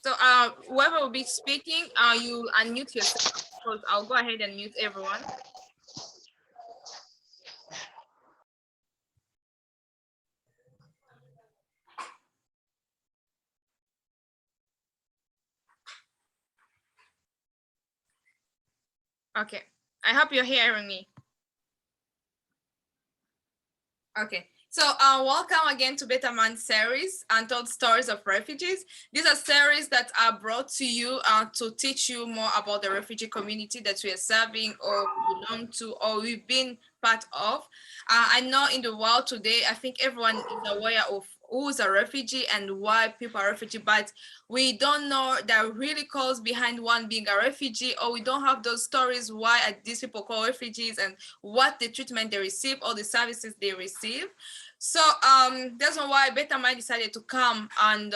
So whoever will be speaking, you unmute yourself, because I'll go ahead and mute everyone. Okay, I hope you're hearing me. Okay, so welcome again to AMANDA series, Untold Stories of Refugees. These are series that are brought to you to teach you more about the refugee community that we are serving or belong to or we've been part of. I know in the world today, I think everyone is aware of who's a refugee and why people are refugee, but we don't know the really cause behind one being a refugee, or we don't have those stories why are these people called refugees and what the treatment they receive or the services they receive. So that's why AMANDA decided to come and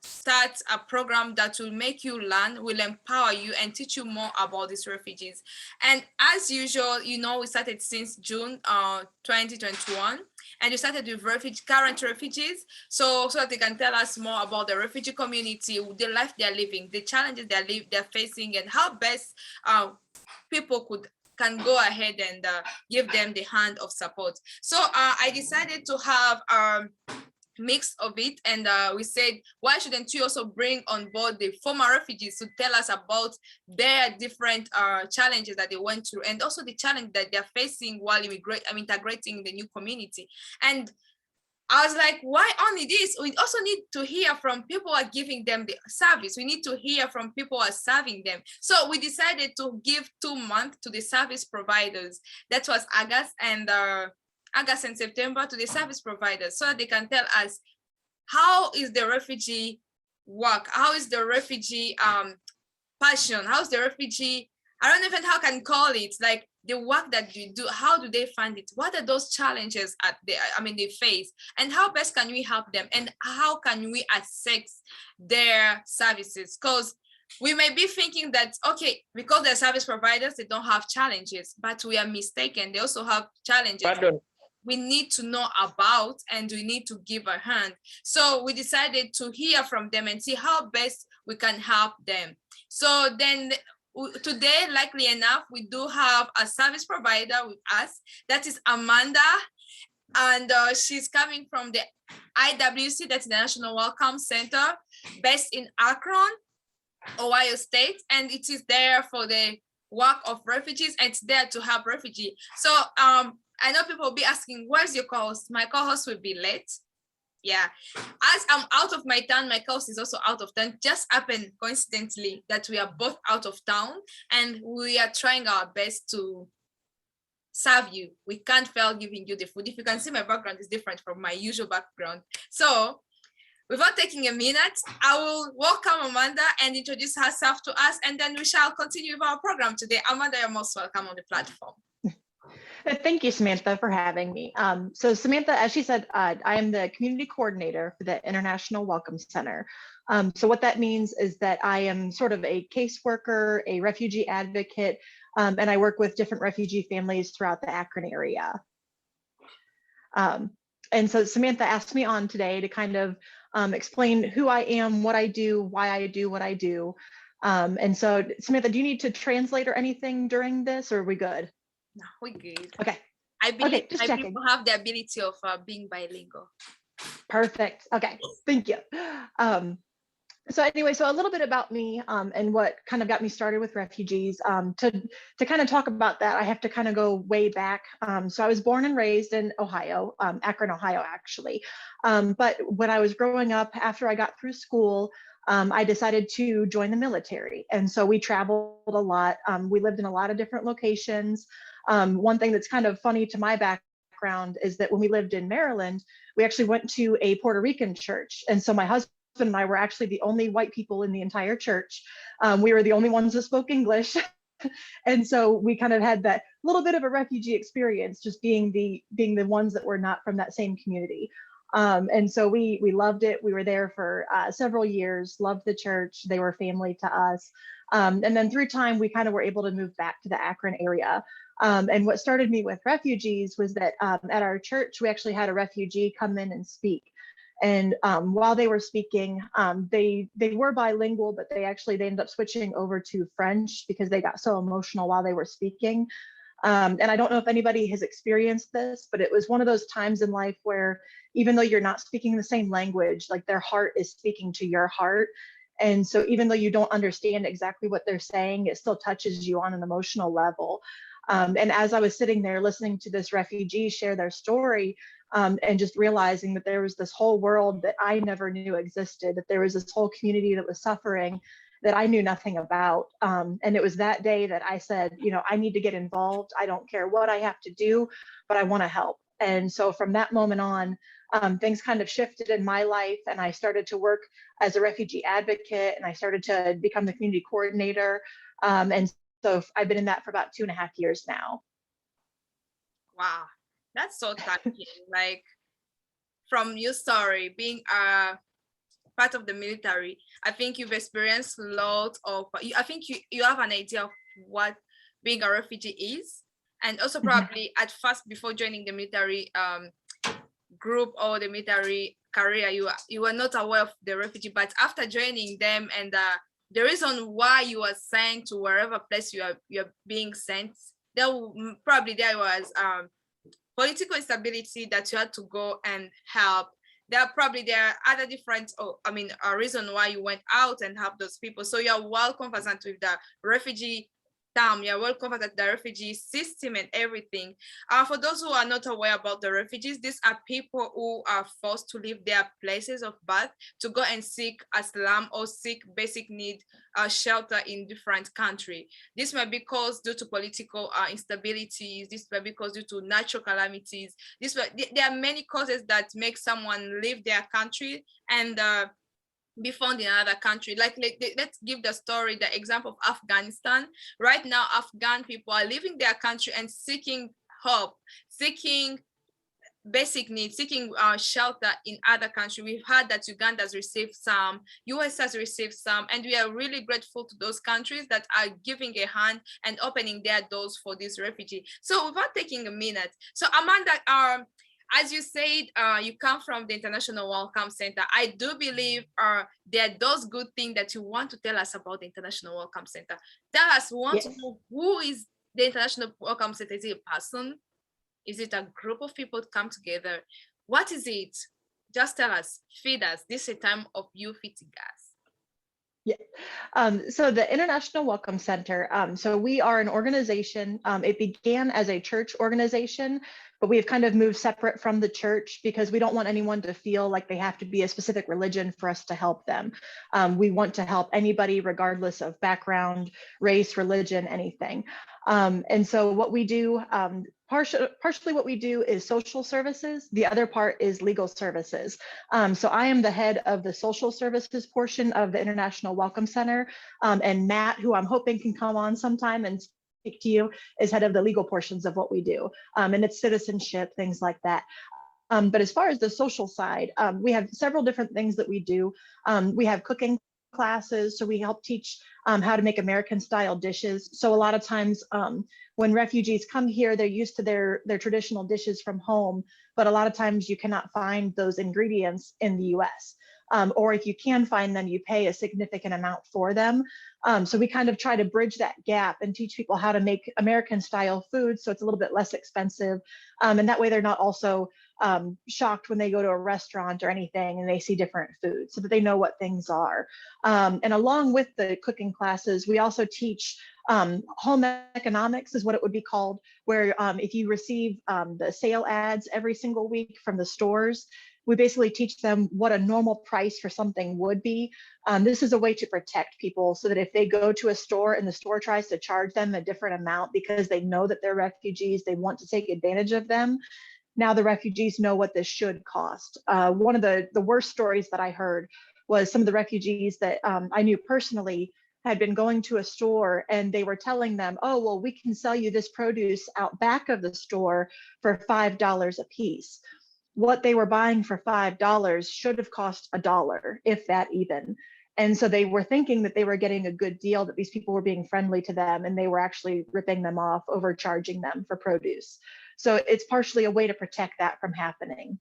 start a program that will make you learn, will empower you and teach you more about these refugees. And as usual, you know, we started since June 2021, and we started with current refugees, so that they can tell us more about the refugee community, the life they're living, the challenges they're facing, and how best people can go ahead and give them the hand of support. So I decided to have mix of it, and we said, why shouldn't we also bring on board the former refugees to tell us about their different challenges that they went through, and also the challenge that they're facing while integrating in the new community. And I was like, why only this? We also need to hear from people who are giving them the service. We need to hear from people who are serving them. So we decided to give 2 months to the service providers. That was August and September, to the service providers, so that they can tell us how is the refugee work, how is the refugee passion, how's the refugee, I don't even how I can call it, like the work that you do, how do they find it? What are those challenges they face, and how best can we help them, and how can we assess their services? Because we may be thinking that, okay, because they're service providers, they don't have challenges, but we are mistaken. They also have challenges. Pardon. We need to know about, and we need to give a hand. So we decided to hear from them and see how best we can help them. So then today, likely enough, we do have a service provider with us. That is Amanda, and she's coming from the TheIWC, that's the National Welcome Center, based in Akron, Ohio State, and it is there for the work of refugees, and it's there to help refugees. So I know people will be asking, where's your co-host? My co-host will be late. Yeah, as I'm out of my town, my co-host is also out of town. Just happened coincidentally that we are both out of town, and we are trying our best to serve you. We can't fail giving you the food. If you can see, my background is different from my usual background. So without taking a minute, I will welcome Amanda and introduce herself to us, and then we shall continue with our program today. Amanda, you're most welcome on the platform. Thank you, Samantha, for having me. So Samantha, as she said, I am the community coordinator for the International Welcome Center. So what that means is that I am sort of a caseworker, a refugee advocate, and I work with different refugee families throughout the Akron area. And so Samantha asked me on today to kind of explain who I am, what I do, why I do what I do. And so Samantha, do you need to translate or anything during this, or are we good? No, we're good. Okay. I believe just checking. People have the ability of being bilingual. Perfect. Okay, thank you. So anyway, so a little bit about me and what kind of got me started with refugees. To kind of talk about that, I have to kind of go way back. So I was born and raised in Ohio, Akron, Ohio, actually. But when I was growing up, after I got through school, I decided to join the military. And so we traveled a lot. We lived in a lot of different locations. One thing that's kind of funny to my background is that when we lived in Maryland, we actually went to a Puerto Rican church. And so my husband and I were actually the only white people in the entire church. We were the only ones that spoke English. And so we kind of had that little bit of a refugee experience, just being the ones that were not from that same community. And so we loved it. We were there for several years, loved the church. They were family to us. And then through time, we kind of were able to move back to the Akron area. And what started me with refugees was that at our church, we actually had a refugee come in and speak. And while they were speaking, they were bilingual, but they ended up switching over to French because they got so emotional while they were speaking. And I don't know if anybody has experienced this, but it was one of those times in life where even though you're not speaking the same language, like their heart is speaking to your heart. And so even though you don't understand exactly what they're saying, it still touches you on an emotional level. And as I was sitting there listening to this refugee share their story, and just realizing that there was this whole world that I never knew existed, that there was this whole community that was suffering that I knew nothing about. And it was that day that I said, I need to get involved. I don't care what I have to do, but I want to help. And so from that moment on, things kind of shifted in my life, and I started to work as a refugee advocate, and I started to become the community coordinator. And so I've been in that for about 2.5 years now. Wow, that's so touching. Like from your story, being a part of the military, I think you've experienced a lot of, I think you have an idea of what being a refugee is. And also probably at first, before joining the military group or the military career, you were not aware of the refugee, but after joining them and the reason why you were sent to wherever place you're being sent, there was political instability that you had to go and help. There are other different, a reason why you went out and helped those people. So you're well conversant with the refugee term, you're well covered at the refugee system and everything. For those who are not aware about the refugees, these are people who are forced to leave their places of birth to go and seek asylum or seek basic need shelter in different countries. This may be caused due to political instabilities. This may be caused due to natural calamities. There are many causes that make someone leave their country and be found in another country. Let's give the example of Afghanistan. Right now, Afghan people are leaving their country and seeking help, seeking basic needs, seeking shelter in other countries. We've heard that Uganda has received some, US has received some, and we are really grateful to those countries that are giving a hand and opening their doors for these refugees. So without taking a minute, so Amanda, as you said, you come from the International Welcome Center. I do believe there are those good things that you want to tell us about the International Welcome Center. Tell us, we want to know, who is the International Welcome Center? Is it a person? Is it a group of people come together? What is it? Just tell us, feed us. This is a time of you feeding us. Yeah. So the International Welcome Center, so we are an organization. It began as a church organization, but we have kind of moved separate from the church because we don't want anyone to feel like they have to be a specific religion for us to help them. We want to help anybody regardless of background, race, religion, anything. And so what we do, partially what we do is social services. The other part is legal services. So I am the head of the social services portion of the International Welcome Center. And Matt, who I'm hoping can come on sometime and speak to you, is head of the legal portions of what we do. And it's citizenship, things like that. But as far as the social side, we have several different things that we do. We have cooking classes, so we help teach how to make American style dishes. So a lot of times when refugees come here, they're used to their traditional dishes from home, but a lot of times you cannot find those ingredients in the US. Or if you can find them, you pay a significant amount for them. So we kind of try to bridge that gap and teach people how to make American style food so it's a little bit less expensive. And that way they're not also shocked when they go to a restaurant or anything and they see different foods, so that they know what things are. And along with the cooking classes, we also teach home economics, is what it would be called, where if you receive the sale ads every single week from the stores, we basically teach them what a normal price for something would be. This is a way to protect people so that if they go to a store and the store tries to charge them a different amount because they know that they're refugees, they want to take advantage of them, now the refugees know what this should cost. One of the worst stories that I heard was some of the refugees that I knew personally had been going to a store and they were telling them, oh, well, we can sell you this produce out back of the store for $5 a piece. What they were buying for $5 should have cost $1, if that even. And so they were thinking that they were getting a good deal, that these people were being friendly to them, and they were actually ripping them off, overcharging them for produce. So it's partially a way to protect that from happening.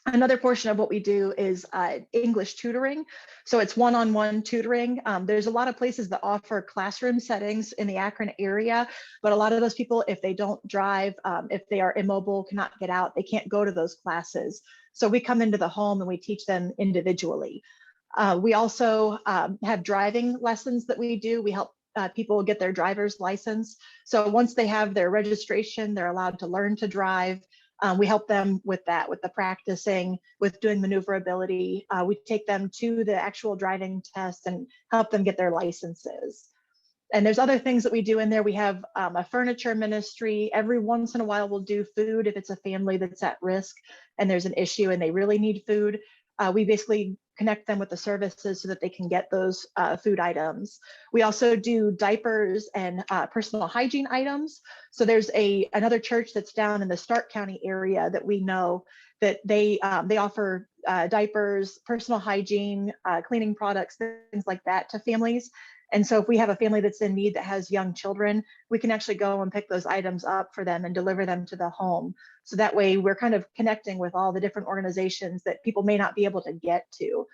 Another portion of what we do is English tutoring. So it's one-on-one tutoring. There's a lot of places that offer classroom settings in the Akron area, but a lot of those people, if they don't drive, if they are immobile, cannot get out, they can't go to those classes. So we come into the home and we teach them individually. We also have driving lessons that we do. We help people get their driver's license. So once they have their registration, they're allowed to learn to drive. We help them with that, with the practicing, with doing maneuverability. We take them to the actual driving test and help them get their licenses. And there's other things that we do in there. We have a furniture ministry. Every once in a while, we'll do food if it's a family that's at risk and there's an issue and they really need food. We basically connect them with the services so that they can get those food items. We also do diapers and personal hygiene items. So there's another church that's down in the Stark County area that we know that they offer diapers, personal hygiene, cleaning products, things like that to families. And so if we have a family that's in need that has young children, we can actually go and pick those items up for them and deliver them to the home. So that way we're kind of connecting with all the different organizations that people may not be able to get to.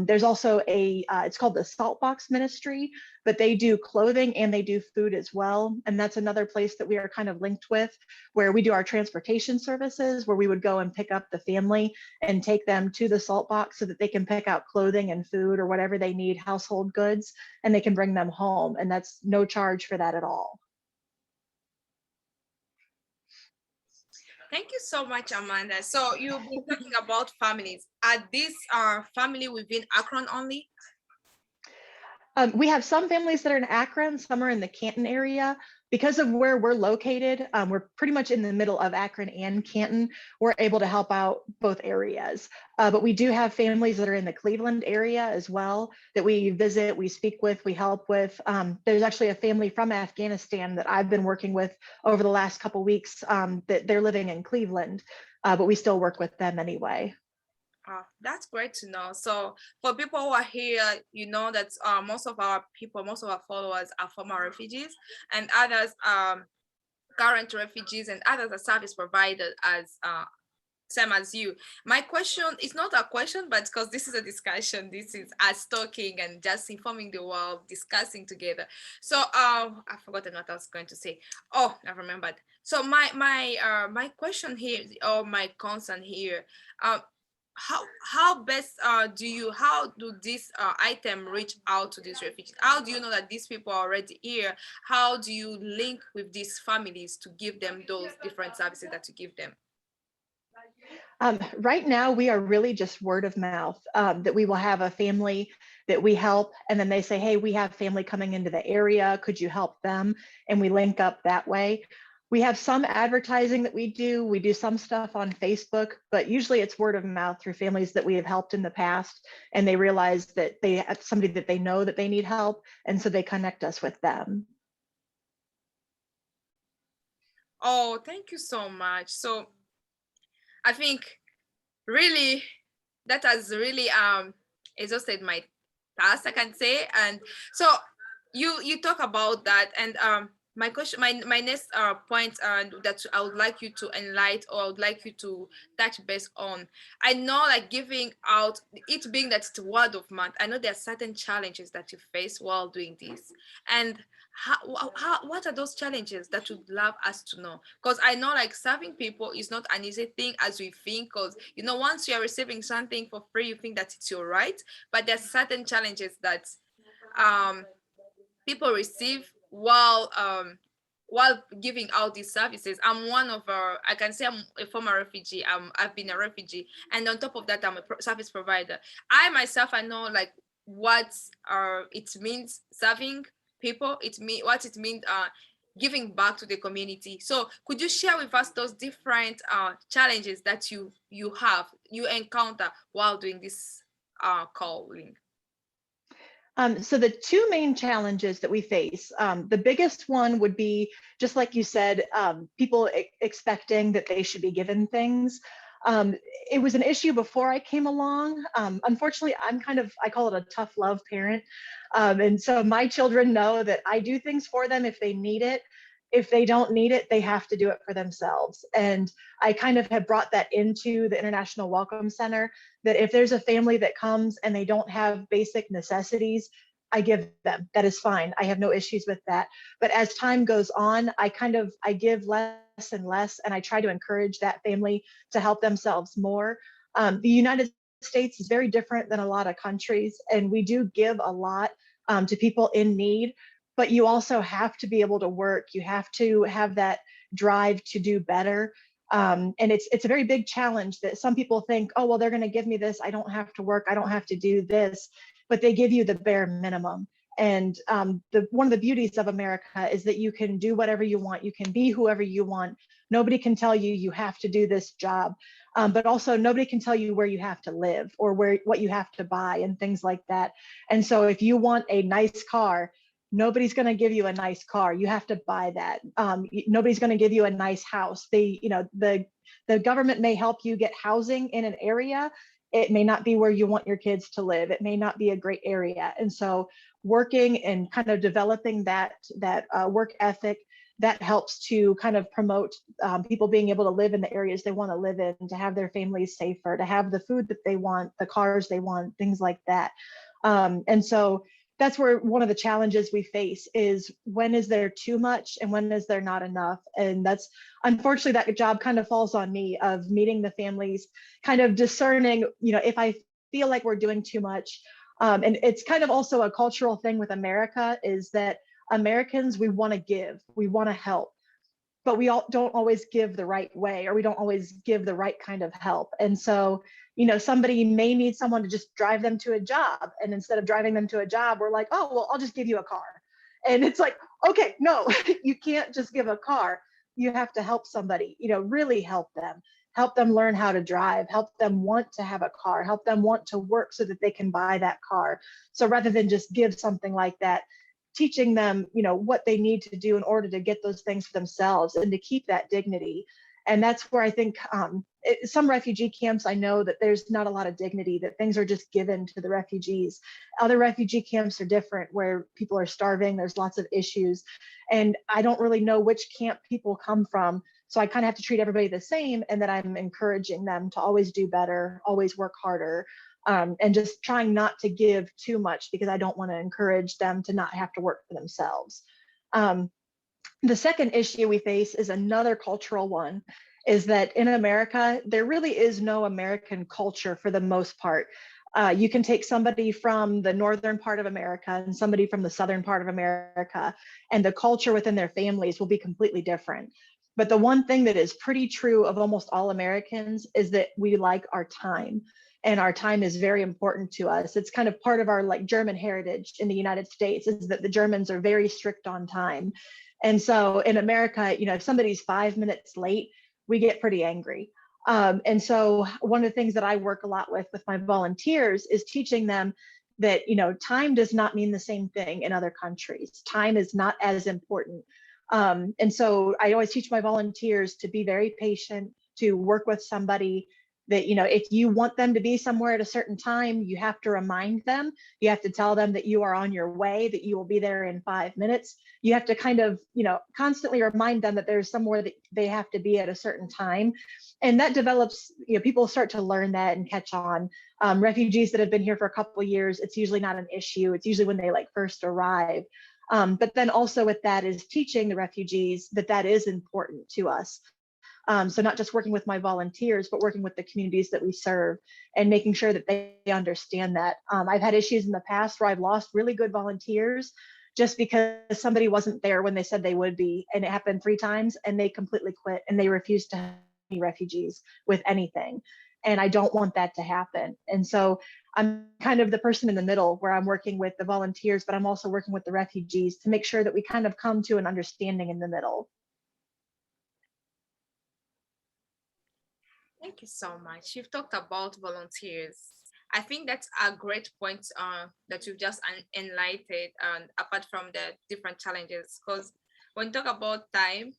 There's also it's called the Salt Box Ministry, but they do clothing and they do food as well. And that's another place that we are kind of linked with, where we do our transportation services, where we would go and pick up the family and take them to the Salt Box so that they can pick out clothing and food or whatever they need, household goods, and they can bring them home. And that's no charge for that at all. Thank you so much, Amanda. So you've been talking about families. Are these family within Akron only? We have some families that are in Akron, some are in the Canton area. Because of where we're located, we're pretty much in the middle of Akron and Canton. We're able to help out both areas. But we do have families that are in the Cleveland area as well that we visit, we speak with, we help with. There's actually a family from Afghanistan that I've been working with over the last couple of weeks that they're living in Cleveland, but we still work with them anyway. That's great to know. So for people who are here, you know that most of our people, most of our followers are former refugees, and others current refugees, and others are service providers as same as you. My question is not a question, but because this is a discussion, this is us talking and just informing the world, discussing together. So I've forgotten what I was going to say. Oh, I remembered. So my question here, or my concern here, how best how do this item reach out to these refugees? How do you know that these people are already here? How do you link with these families to give them those different services that you give them? Right now, we are really just word of mouth, that we will have a family that we help, and then they say, hey, we have family coming into the area, could you help them? And we link up that way. We have some advertising that we do some stuff on Facebook, but usually it's word of mouth through families that we have helped in the past, and they realize that they have somebody that they know that they need help, and so they connect us with them. Oh, thank you so much. So I think really that has really exhausted my task, I can say. And so you talk about that, and my question, my next point that I would like you to enlighten, or I would like you to touch base on. I know, like, giving out, it being that it's word of mouth, I know there are certain challenges that you face while doing this, and what are those challenges that you'd love us to know? Because I know, like, serving people is not an easy thing as we think, because once you're receiving something for free, you think that it's your right, but there's certain challenges that people receive while giving out these services. I'm one of I can say I'm a former refugee. I've been a refugee, and on top of that, I'm a service provider. I myself, I know, like, what it means serving people. What it means giving back to the community. So could you share with us those different challenges that you encounter while doing this calling? So the two main challenges that we face, the biggest one would be, just like you said, people expecting that they should be given things. Um, it was an issue before I came along. Unfortunately, I call it a tough love parent. And so my children know that I do things for them if they need it. If they don't need it, they have to do it for themselves. And I kind of have brought that into the International Welcome Center, that if there's a family that comes and they don't have basic necessities, I give them. That is fine. I have no issues with that. But as time goes on, I give less and less, and I try to encourage that family to help themselves more. The United States is very different than a lot of countries, and we do give a lot to people in need, but you also have to be able to work. You have to have that drive to do better. And it's a very big challenge that some people think, oh, well, they're going to give me this. I don't have to work. I don't have to do this, but they give you the bare minimum. And one of the beauties of America is that you can do whatever you want. You can be whoever you want. Nobody can tell you you have to do this job, but also nobody can tell you where you have to live or what you have to buy and things like that. And so if you want a nice car, nobody's going to give you a nice car. You have to buy that. Nobody's going to give you a nice house. The government may help you get housing in an area. It may not be where you want your kids to live. It may not be a great area. And so working and kind of developing that work ethic, that helps to kind of promote people being able to live in the areas they want to live in, to have their families safer, to have the food that they want, the cars they want, things like that. And so that's where one of the challenges we face is, when is there too much and when is there not enough? And that's, unfortunately, that job kind of falls on me, of meeting the families, kind of discerning, if I feel like we're doing too much. And it's kind of also a cultural thing with America, is that Americans, we want to give, we want to help, but we all don't always give the right way, or we don't always give the right kind of help. And so, somebody may need someone to just drive them to a job. And instead of driving them to a job, we're like, oh, well, I'll just give you a car. And it's like, okay, no, you can't just give a car. You have to help somebody, really help them learn how to drive, help them want to have a car, help them want to work so that they can buy that car. So rather than just give something like that, teaching them, what they need to do in order to get those things for themselves and to keep that dignity. And that's where I think some refugee camps, I know that there's not a lot of dignity, that things are just given to the refugees. Other refugee camps are different, where people are starving, there's lots of issues. And I don't really know which camp people come from. So I kind of have to treat everybody the same, and that I'm encouraging them to always do better, always work harder, and just trying not to give too much, because I don't want to encourage them to not have to work for themselves. The second issue we face is another cultural one, is that in America, there really is no American culture for the most part. You can take somebody from the northern part of America and somebody from the southern part of America, and the culture within their families will be completely different. But the one thing that is pretty true of almost all Americans is that we like our time. And our time is very important to us. It's kind of part of our German heritage in the United States, is that the Germans are very strict on time. And so in America, if somebody's 5 minutes late, we get pretty angry. And so one of the things that I work a lot with my volunteers is teaching them that, time does not mean the same thing in other countries. Time is not as important. And so I always teach my volunteers to be very patient, to work with somebody that, if you want them to be somewhere at a certain time, you have to remind them. You have to tell them that you are on your way, that you will be there in 5 minutes. You have to kind of, constantly remind them that there's somewhere that they have to be at a certain time. And that develops, people start to learn that and catch on. Refugees that have been here for a couple of years, it's usually not an issue. It's usually when they first arrive. But then also with that is teaching the refugees that is important to us. So not just working with my volunteers, but working with the communities that we serve, and making sure that they understand that. I've had issues in the past where I've lost really good volunteers just because somebody wasn't there when they said they would be. And it happened 3 times, and they completely quit, and they refused to help any refugees with anything. And I don't want that to happen. And so I'm kind of the person in the middle, where I'm working with the volunteers, but I'm also working with the refugees to make sure that we kind of come to an understanding in the middle. Thank you so much. You've talked about volunteers. I think that's a great point that you've just enlightened, apart from the different challenges. Because when you talk about time,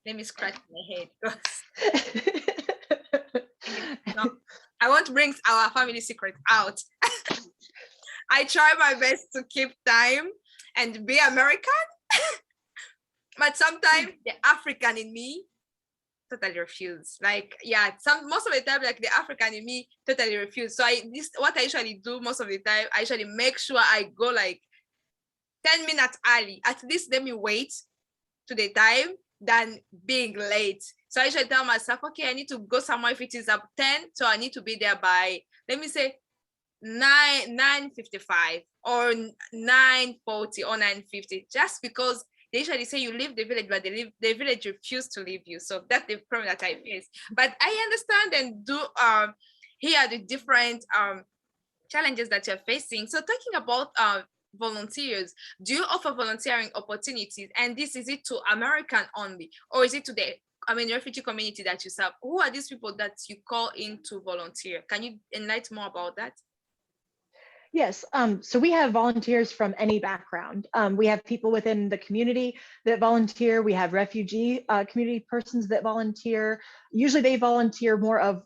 let me scratch my head because no, I want to bring our family secret out. I try my best to keep time and be American, but sometimes the African in me totally refuse. Like, yeah, most of the time, like the African in me totally refuse. So what I usually do most of the time, I usually make sure I go like 10 minutes early. At least let me wait to the time than being late. So I usually tell myself, okay, I need to go somewhere if it is up 10, so I need to be there by, let me say, 9:55 or 9:40 or 9:50, just because they usually say you leave the village, but the village refuse to leave you. So that's the problem that I face. But I understand and do hear the different challenges that you're facing. So talking about volunteers, do you offer volunteering opportunities? And this, is it to American only, or is it to the refugee community that you serve? Who are these people that you call in to volunteer? Can you enlighten more about that? Yes, so we have volunteers from any background. We have people within the community that volunteer. We have refugee community persons that volunteer. Usually they volunteer more of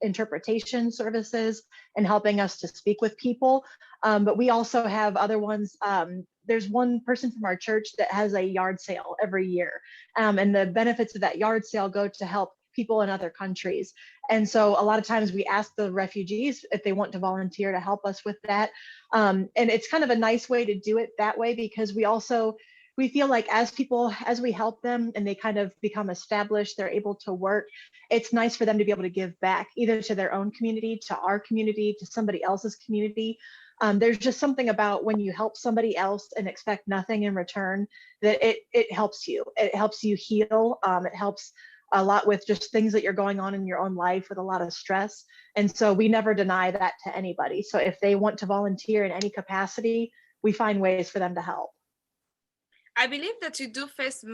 interpretation services and helping us to speak with people. But we also have other ones. There's one person from our church that has a yard sale every year. And the benefits of that yard sale go to help people in other countries. And so a lot of times we ask the refugees if they want to volunteer to help us with that. And it's kind of a nice way to do it that way, because we feel like as we help them and they kind of become established, they're able to work, it's nice for them to be able to give back either to their own community, to our community, to somebody else's community. There's just something about when you help somebody else and expect nothing in return, that it helps you. It helps you heal. It helps a lot with just things that you're going on in your own life with a lot of stress. And so we never deny that to anybody. So if they want to volunteer in any capacity, we find ways for them to help. I believe that you do face,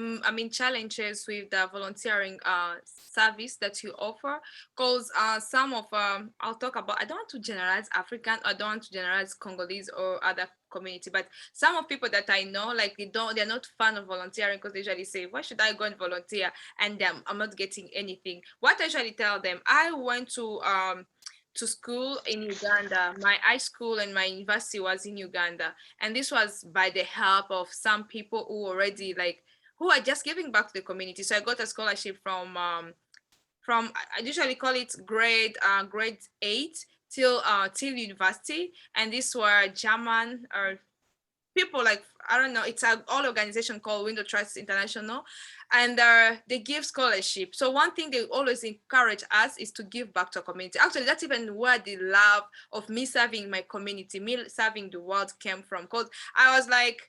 challenges with the volunteering service that you offer, because some of, I don't want to generalize African, I don't want to generalize Congolese or other community, but some of people that I know, like they're not fan of volunteering, because they usually say, why should I go and volunteer? And I'm not getting anything. What I usually tell them, I went to school in Uganda. My high school and my university was in Uganda. And this was by the help of some people who are just giving back to the community. So I got a scholarship from I usually call it grade 8 till university. And these were German or people like, I don't know, it's an all organization called Window Trust International, and they give scholarship. So one thing they always encourage us is to give back to our community. Actually, that's even where the love of me serving my community, me serving the world came from. Because I was like,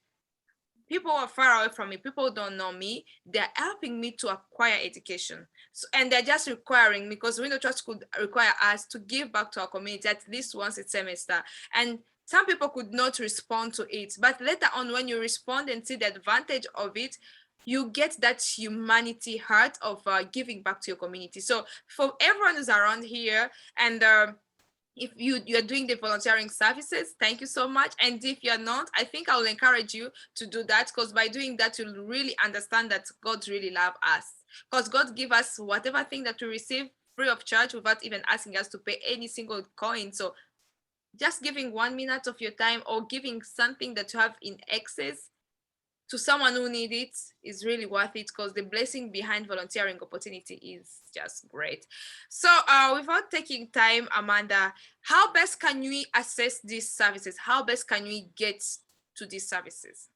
people are far away from me, people don't know me, they're helping me to acquire education. So, and they're just requiring me, because Window Trust could require us to give back to our community at least once a semester. And some people could not respond to it, but later on when you respond and see the advantage of it, you get that humanity heart of giving back to your community. So for everyone who's around here, and if you're doing the volunteering services, thank you so much. And if you're not, I think I will encourage you to do that, because by doing that, you'll really understand that God really loves us, because God give us whatever thing that we receive free of charge without even asking us to pay any single coin. So just giving 1 minute of your time, or giving something that you have in excess to someone who needs it, is really worth it, because the blessing behind volunteering opportunity is just great. So without taking time, Amanda, how best can we access these services? How best can we get to these services?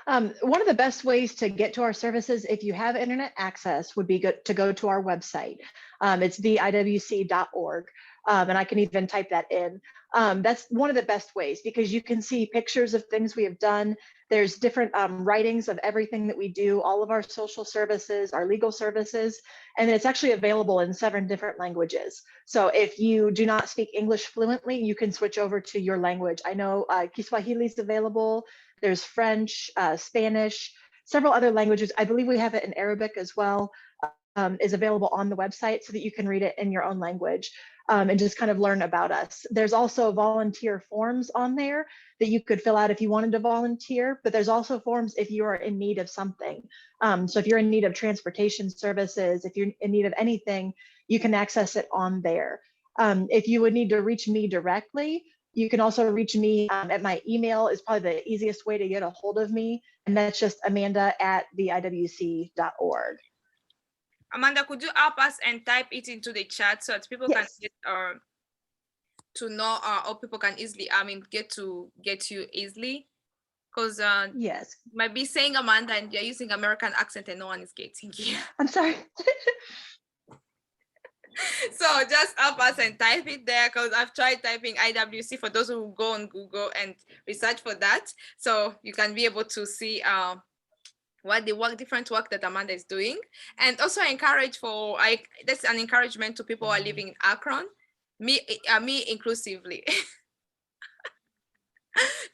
One of the best ways to get to our services, if you have internet access, would be good to go to our website. It's TheIWC.org. And I can even type that in. That's one of the best ways, because you can see pictures of things we have done. There's different writings of everything that we do, all of our social services, our legal services, and it's actually available in 7 different languages. So if you do not speak English fluently, you can switch over to your language. I know Kiswahili is available. There's French, Spanish, several other languages. I believe we have it in Arabic as well. Is available on the website so that you can read it in your own language. and just kind of learn about us. There's also volunteer forms on there that you could fill out if you wanted to volunteer, but there's also forms if you are in need of something. So if you're in need of transportation services, if you're in need of anything, you can access it on there. If you would need to reach me directly, you can also reach me at my email is probably the easiest way to get a hold of me. And that's just amanda@TheIWC.org. Amanda, could you help us and type it into the chat so that people can get to know, or people can easily, get you easily? Because yes, might be saying Amanda and you're using American accent and no one is getting you. I'm sorry. So just help us and type it there, because I've tried typing IWC for those who go on Google and research for that. So you can be able to see what the different work that Amanda is doing. And also encourage that's an encouragement to people who are living in Akron, me inclusively.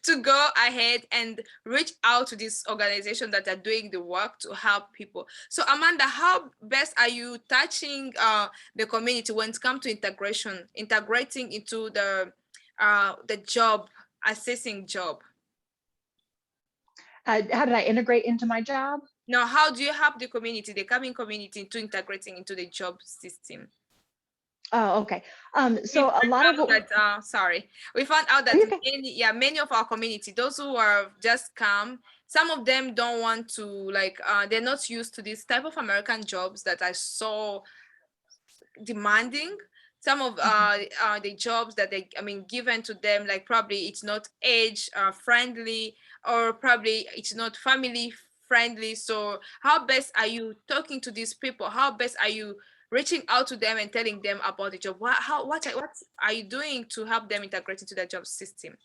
To go ahead and reach out to this organization that are doing the work to help people. So Amanda, how best are you touching the community when it comes to integrating into the job, assessing job? How did I integrate into my job? Now, how do you help the community, the coming community, into integrating into the job system? Oh, okay. So a lot of what we found out that many of our community, those who are just come, some of them don't want to they're not used to this type of American jobs that are so demanding. Some of the jobs that given to them, like probably it's not age friendly, or probably it's not family friendly. So how best are you talking to these people? How best are you reaching out to them and telling them about the job? What are you doing to help them integrate into the job system?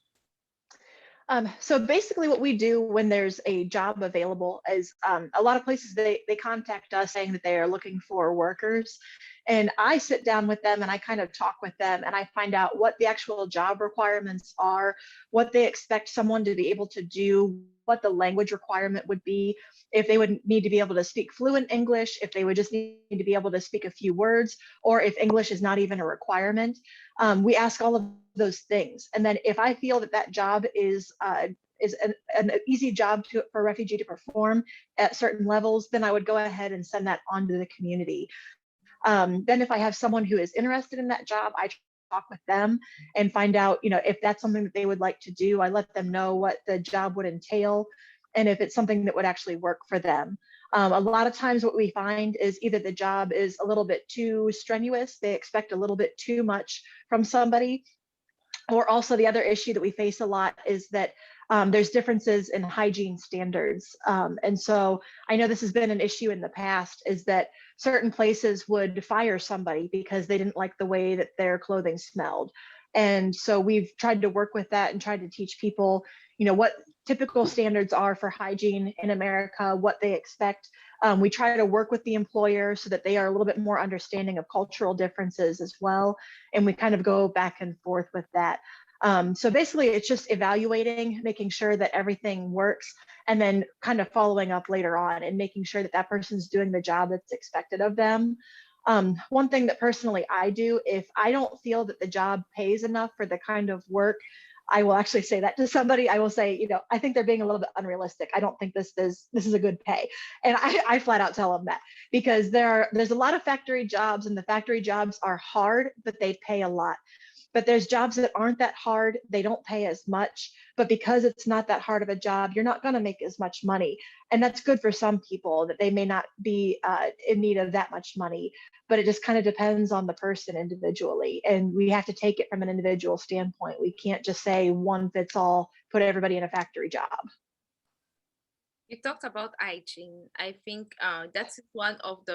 So basically what we do when there's a job available is a lot of places, they contact us saying that they are looking for workers. And I sit down with them and I kind of talk with them and I find out what the actual job requirements are, what they expect someone to be able to do, what the language requirement would be, if they would need to be able to speak fluent English, if they would just need to be able to speak a few words, or if English is not even a requirement. We ask all of those things. And then if I feel that that job is an easy job for a refugee to perform at certain levels, then I would go ahead and send that on to the community. Then if I have someone who is interested in that job, I talk with them and find out, if that's something that they would like to do. I let them know what the job would entail and if it's something that would actually work for them. A lot of times what we find is either the job is a little bit too strenuous, they expect a little bit too much from somebody, or also the other issue that we face a lot is that there's differences in hygiene standards. And so I know this has been an issue in the past, is that certain places would fire somebody because they didn't like the way that their clothing smelled. And so we've tried to work with that and tried to teach people, what typical standards are for hygiene in America, what they expect. We try to work with the employer so that they are a little bit more understanding of cultural differences as well. And we kind of go back and forth with that. So basically it's just evaluating, making sure that everything works, and then kind of following up later on and making sure that that person's doing the job that's expected of them. One thing that personally I do, if I don't feel that the job pays enough for the kind of work, I will actually say that to somebody. I will say, I think they're being a little bit unrealistic. I don't think this is a good pay. And I flat out tell them that, because there's a lot of factory jobs, and the factory jobs are hard, but they pay a lot. But there's jobs that aren't that hard, they don't pay as much, but because it's not that hard of a job, you're not going to make as much money. And that's good for some people, that they may not be in need of that much money, but it just kind of depends on the person individually. And we have to take it from an individual standpoint. We can't just say one fits all, put everybody in a factory job. You talked about hygiene. I think that's one of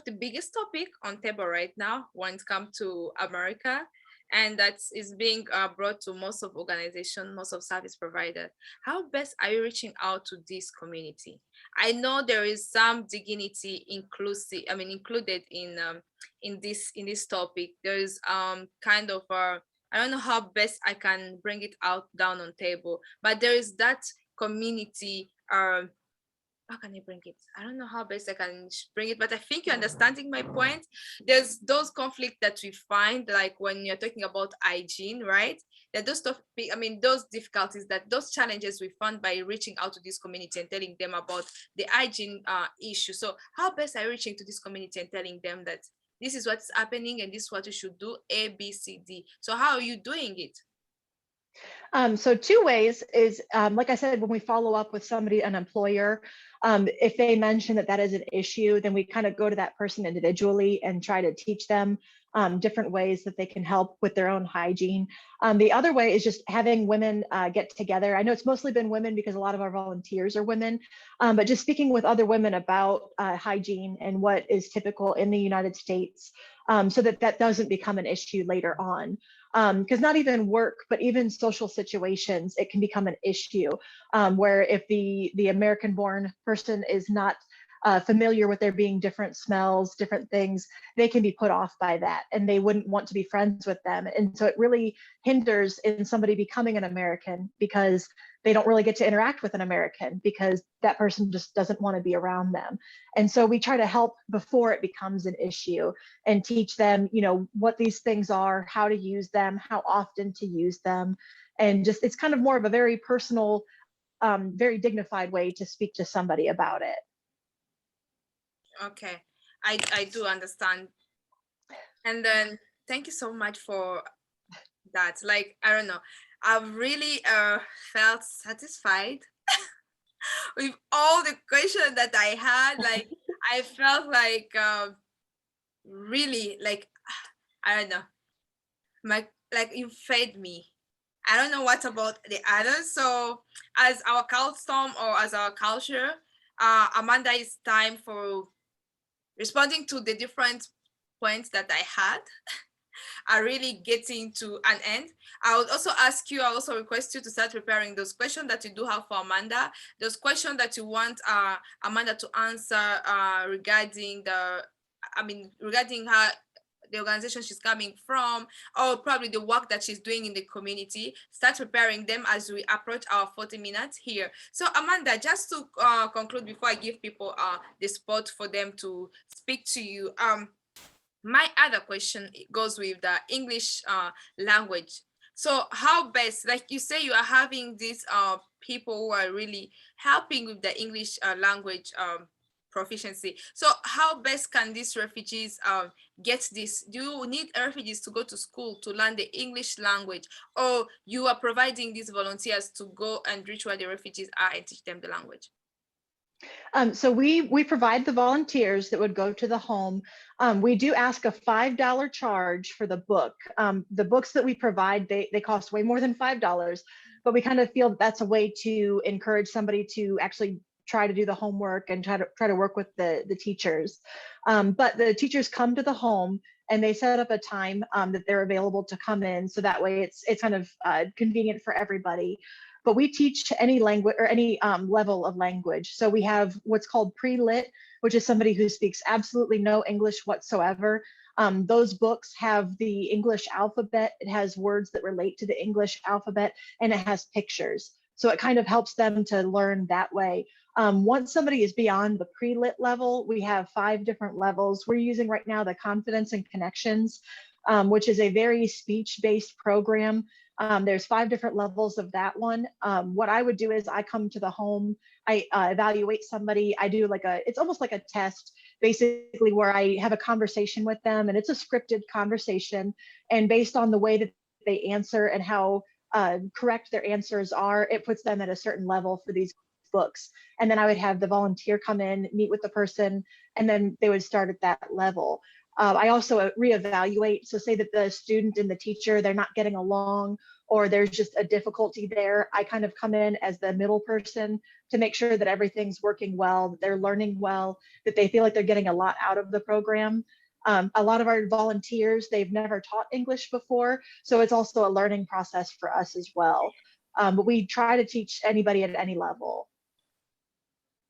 the biggest topic on table right now when it comes to America, and that is being brought to most of organizations, most of service providers. How best are you reaching out to this community? I know there is some dignity included in this topic. There is kind of I don't know how best I can bring it out down on table, but there is that community how can I bring it? I don't know how best I can bring it, but I think you're understanding my point. There's those conflicts that we find, like when you're talking about hygiene, right? That those stuff, I mean, those difficulties, that those challenges we found by reaching out to this community and telling them about the hygiene issue. So how best are you reaching to this community and telling them that this is what's happening and this is what you should do, A, B, C, D. So how are you doing it? So two ways is, like I said, when we follow up with somebody, an employer, if they mention that that is an issue, then we kind of go to that person individually and try to teach them different ways that they can help with their own hygiene. The other way is just having women get together. I know it's mostly been women because a lot of our volunteers are women, but just speaking with other women about hygiene and what is typical in the United States, so that that doesn't become an issue later on. Because not even work, but even social situations, it can become an issue where if the American-born person is not familiar with there being different smells, different things, they can be put off by that and they wouldn't want to be friends with them. And so it really hinders in somebody becoming an American because they don't really get to interact with an American because that person just doesn't want to be around them. And so we try to help before it becomes an issue and teach them, you know, what these things are, how to use them, how often to use them. And just, it's kind of more of a very personal, very dignified way to speak to somebody about it. Okay, I do understand. And then thank you so much for that. Like, I don't know, I've really felt satisfied with all the questions that I had. Like, I felt like really like, I don't know, my, like you fed me. I don't know what about the others. So as our custom or as our culture, Amanda, it's time for responding to the different points that I had. Are really getting to an end. I would also ask you, I also request you to start preparing those questions that you do have for Amanda, those questions that you want Amanda to answer regarding the, I mean, regarding her, the organization she's coming from, or probably the work that she's doing in the community. Start preparing them as we approach our 40 minutes here. So Amanda, just to conclude before I give people the spot for them to speak to you, my other question goes with the English language. So how best, like you say, you are having these people who are really helping with the English language proficiency. So how best can these refugees get this? Do you need refugees to go to school to learn the English language, or you are providing these volunteers to go and reach where the refugees are and teach them the language? So we provide the volunteers that would go to the home. We do ask a $5 charge for the book. The books that we provide, they cost way more than $5, but we kind of feel that that's a way to encourage somebody to actually try to do the homework and try to work with the teachers. But the teachers come to the home and they set up a time that they're available to come in. So that way it's kind of convenient for everybody. But we teach any language or any level of language. So we have what's called pre-lit, which is somebody who speaks absolutely no English whatsoever. Those books have the English alphabet. It has words that relate to the English alphabet, and it has pictures. So it kind of helps them to learn that way. Once somebody is beyond the pre-lit level, we have 5 different levels. We're using right now the Confidence and Connections, which is a very speech-based program. There's 5 different levels of that one. What I would do is I come to the home, I evaluate somebody, I do like it's almost like a test, basically where I have a conversation with them, and it's a scripted conversation. And based on the way that they answer and how correct their answers are, it puts them at a certain level for these books. And then I would have the volunteer come in, meet with the person, and then they would start at that level. I also reevaluate. So say that the student and the teacher, they're not getting along, or there's just a difficulty there. I kind of come in as the middle person to make sure that everything's working well, that they're learning well, that they feel like they're getting a lot out of the program. A lot of our volunteers, they've never taught English before, so it's also a learning process for us as well. But we try to teach anybody at any level.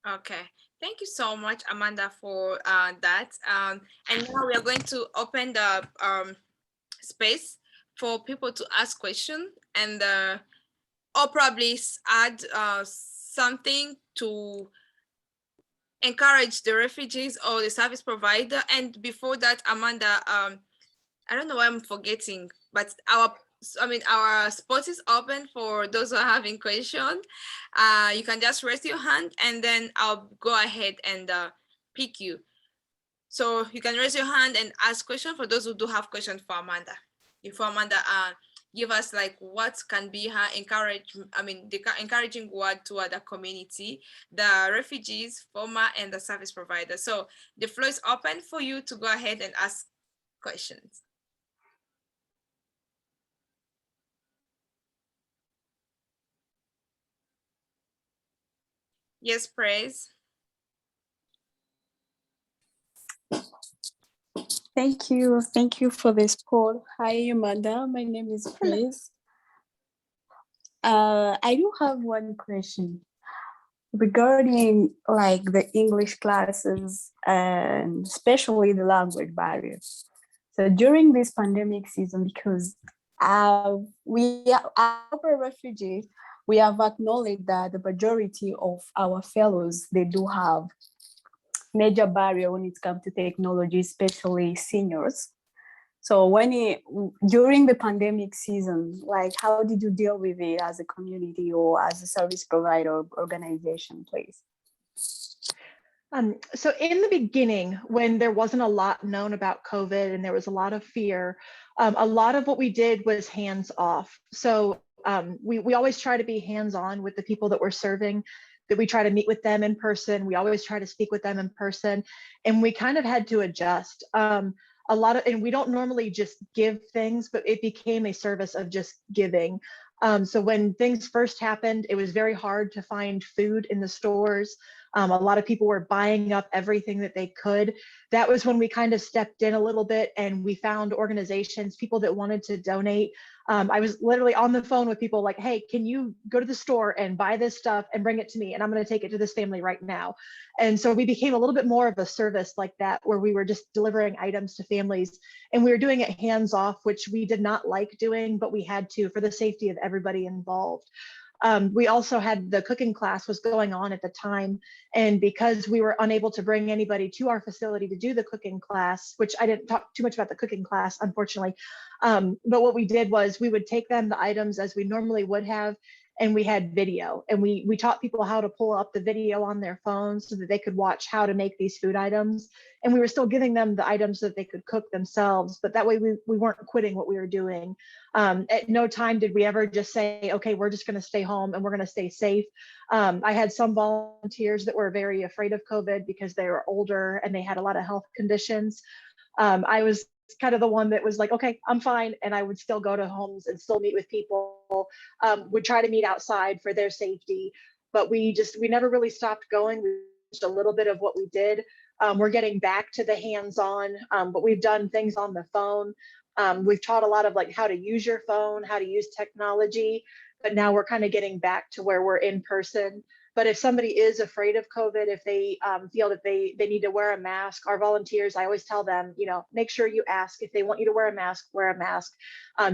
Okay, thank you so much, Amanda, for that. And now we are going to open the space for people to ask questions and or probably add something to encourage the refugees or the service provider. And before that, Amanda, I don't know why I'm forgetting, but our spot is open for those who are having questions. You can just raise your hand and then I'll go ahead and pick you. So you can raise your hand and ask questions for those who do have questions for Amanda. If Amanda give us like what can be her encouraging word toward the community, the refugees, former and the service provider. So the floor is open for you to go ahead and ask questions. Yes, Praise. Thank you. Thank you for this poll. Hi, Amanda. My name is Praise. I do have one question regarding like the English classes and especially the language barriers. So during this pandemic season, because we are refugees, we have acknowledged that the majority of our fellows, they do have major barrier when it comes to technology, especially seniors. So during the pandemic season, like how did you deal with it as a community or as a service provider organization, please? So in the beginning, when there wasn't a lot known about COVID and there was a lot of fear, a lot of what we did was hands off. So we always try to be hands on with the people that we're serving, that we try to meet with them in person. We always try to speak with them in person, and we kind of had to adjust. And we don't normally just give things, but it became a service of just giving. So when things first happened, it was very hard to find food in the stores. A lot of people were buying up everything that they could. That was when we kind of stepped in a little bit and we found organizations, people that wanted to donate. I was literally on the phone with people like, hey, can you go to the store and buy this stuff and bring it to me? And I'm going to take it to this family right now. And so we became a little bit more of a service like that, where we were just delivering items to families, and we were doing it hands off, which we did not like doing, but we had to for the safety of everybody involved. We also had the cooking class was going on at the time. And because we were unable to bring anybody to our facility to do the cooking class, which I didn't talk too much about the cooking class, unfortunately. But what we did was we would take them the items as we normally would have, and we had video, and we taught people how to pull up the video on their phones so that they could watch how to make these food items. And we were still giving them the items so that they could cook themselves, but that way we weren't quitting what we were doing. At no time did we ever just say, okay, we're just going to stay home and we're going to stay safe. I had some volunteers that were very afraid of COVID because they were older and they had a lot of health conditions. I was kind of the one that was like, okay, I'm fine. And I would still go to homes and still meet with people, would try to meet outside for their safety. But we never really stopped going. We just a little bit of what we did. We're getting back to the hands-on, but we've done things on the phone. We've taught a lot of like how to use your phone, how to use technology, but now we're kind of getting back to where we're in person. But if somebody is afraid of COVID, if they feel that they need to wear a mask, our volunteers, I always tell them, make sure you ask. If they want you to wear a mask, wear a mask.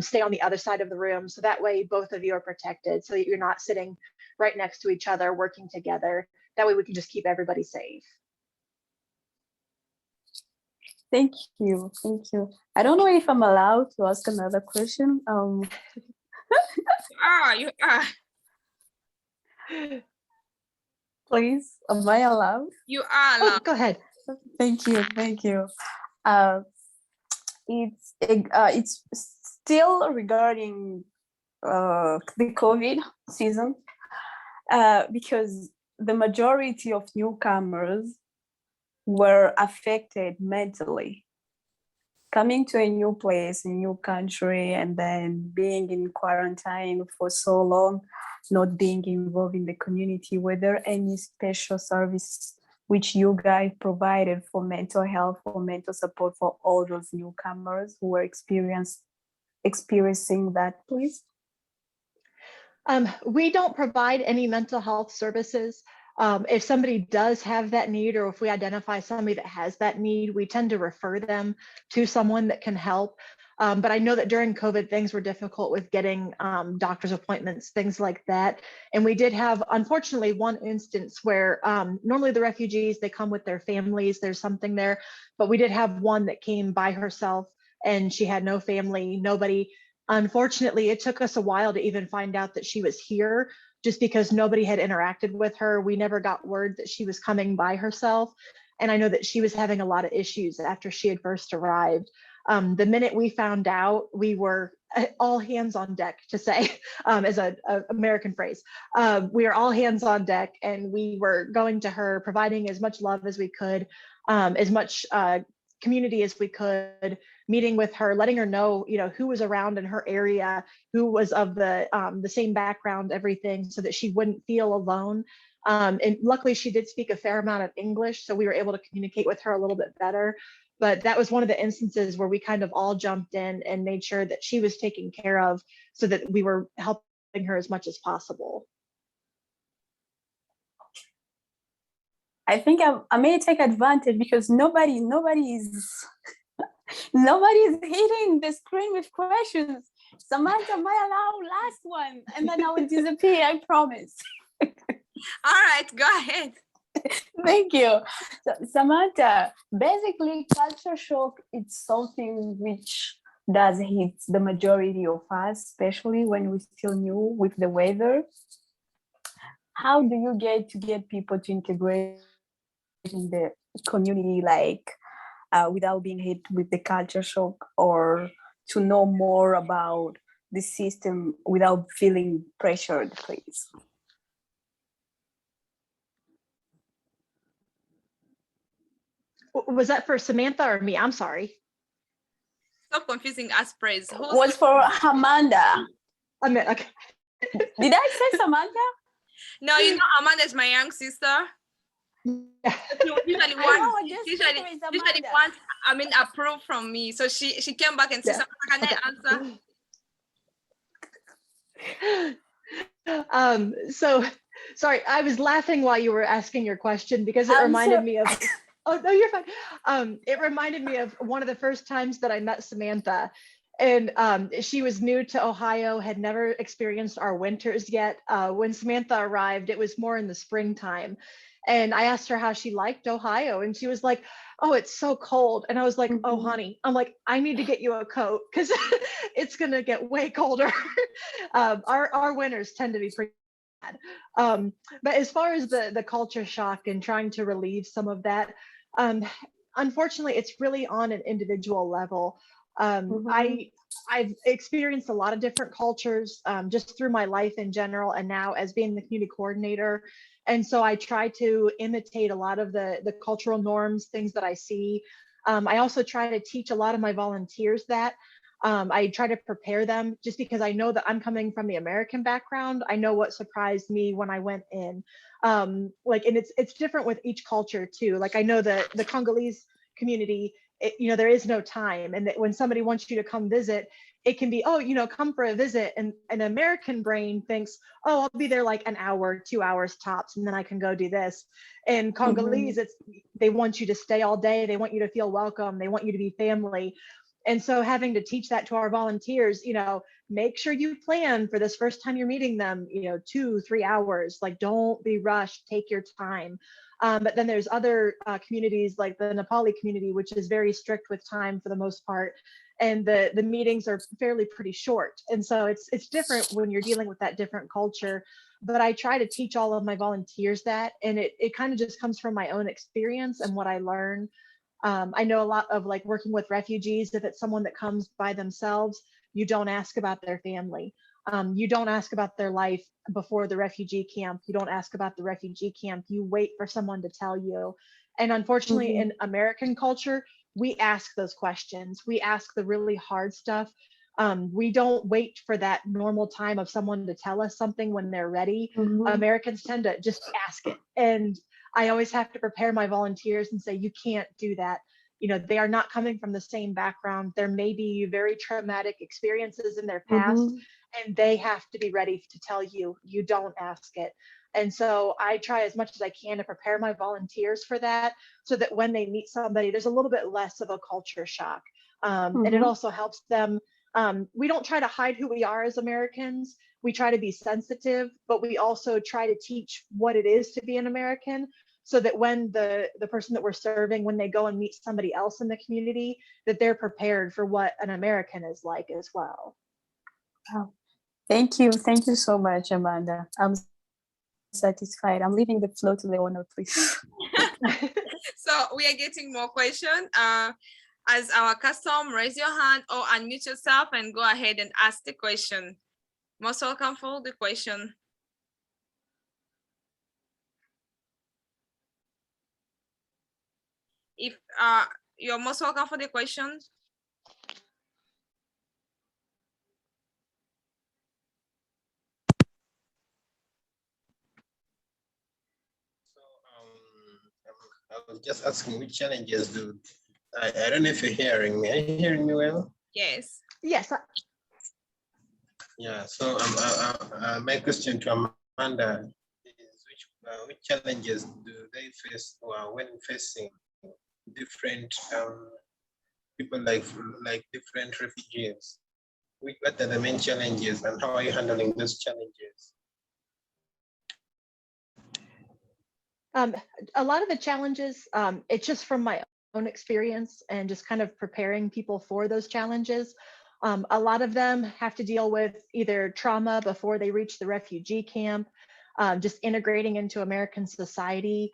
Stay on the other side of the room. So that way both of you are protected, so that you're not sitting right next to each other, working together. That way we can just keep everybody safe. Thank you. Thank you. I don't know if I'm allowed to ask another question. You are. Please, am I allowed? You are allowed. Oh, go ahead. Thank you. Thank you. It's still regarding the COVID season, because the majority of newcomers were affected mentally. Coming to a new place, a new country, and then being in quarantine for so long, not being involved in the community. Were there any special service which you guys provided for mental health or mental support for all those newcomers who were experiencing that, please? We don't provide any mental health services. If somebody does have that need, or if we identify somebody that has that need, we tend to refer them to someone that can help. But I know that during COVID, things were difficult with getting doctor's appointments, things like that. And we did have, unfortunately, one instance where normally the refugees, they come with their families, there's something there, but we did have one that came by herself and she had no family, nobody. Unfortunately, it took us a while to even find out that she was here just because nobody had interacted with her. We never got word that she was coming by herself. And I know that she was having a lot of issues after she had first arrived. The minute we found out, we were all hands on deck, to say, as a American phrase. We were all hands on deck, and we were going to her, providing as much love as we could, as much community as we could, meeting with her, letting her know, who was around in her area, who was of the same background, everything, so that she wouldn't feel alone. And luckily, she did speak a fair amount of English, so we were able to communicate with her a little bit better. But that was one of the instances where we kind of all jumped in and made sure that she was taken care of so that we were helping her as much as possible. I think I may take advantage because nobody is hitting the screen with questions. Samantha, my last one, and then I will disappear, I promise. All right, go ahead. Thank you. So, Samantha, basically culture shock, it's something which does hit the majority of us, especially when we're still new with the weather. How do you get people to integrate in the community, like without being hit with the culture shock, or to know more about the system without feeling pressured, please? Was that for Samantha or me? I'm sorry. Stop confusing us, praise. Was for Amanda. I meant, okay. Did I say Samantha? No, Amanda is my young sister. Yeah. Usually wants, approve from me. So she came back and said, can I answer? So sorry, I was laughing while you were asking your question because it reminded me of, oh no, you're fine. It reminded me of one of the first times that I met Samantha. And she was new to Ohio, had never experienced our winters yet. When Samantha arrived, it was more in the springtime. And I asked her how she liked Ohio, and she was like, oh, it's so cold. And I was like, oh, honey, I'm like, I need to get you a coat because it's going to get way colder. Our winters tend to be pretty bad. But as far as the culture shock and trying to relieve some of that, unfortunately, it's really on an individual level. I've experienced a lot of different cultures just through my life in general, and now as being the community coordinator. And so I try to imitate a lot of the cultural norms, things that I see. I also try to teach a lot of my volunteers that. I try to prepare them just because I know that I'm coming from the American background. I know what surprised me when I went in. And it's different with each culture too. Like I know the Congolese community, there is no time, and that when somebody wants you to come visit, it can be, come for a visit, and an American brain thinks, oh, I'll be there like an hour, 2 hours tops, and then I can go do this. And Congolese, they want you to stay all day, they want you to feel welcome, they want you to be family. And so having to teach that to our volunteers, make sure you plan for this first time you're meeting them, 2-3 hours, like don't be rushed, take your time. But then there's other communities like the Nepali community, which is very strict with time for the most part. And the meetings are fairly pretty short. And so it's different when you're dealing with that different culture. But I try to teach all of my volunteers that, and it kind of just comes from my own experience and what I learn. I know a lot of like working with refugees, if it's someone that comes by themselves, you don't ask about their family. You don't ask about their life before the refugee camp. You don't ask about the refugee camp. You wait for someone to tell you. And unfortunately, in American culture, we ask those questions. We ask the really hard stuff. We don't wait for that normal time of someone to tell us something when they're ready. Americans tend to just ask it. And I always have to prepare my volunteers and say, you can't do that. They are not coming from the same background. There may be very traumatic experiences in their past, and they have to be ready to tell you, you don't ask it. And so I try as much as I can to prepare my volunteers for that, so that when they meet somebody, there's a little bit less of a culture shock. And it also helps them. We don't try to hide who we are as Americans. We try to be sensitive, but we also try to teach what it is to be an American, so that when the person that we're serving, when they go and meet somebody else in the community, that they're prepared for what an American is like as well. Oh, thank you so much, Amanda. I'm satisfied. I'm leaving the floor to Leona, please. So we are getting more questions. As our custom, raise your hand or unmute yourself and go ahead and ask the question. Most welcome for the question. If you're most welcome for the question. I was just asking which challenges do I don't know if you're hearing me. Are you hearing me well? Yes. Yes. Yeah. So my question to Amanda is which challenges do they face when facing different people like different refugees? What are the main challenges and how are you handling those challenges? A lot of the challenges, it's just from my own experience and just kind of preparing people for those challenges. A lot of them have to deal with either trauma before they reach the refugee camp, just integrating into American society.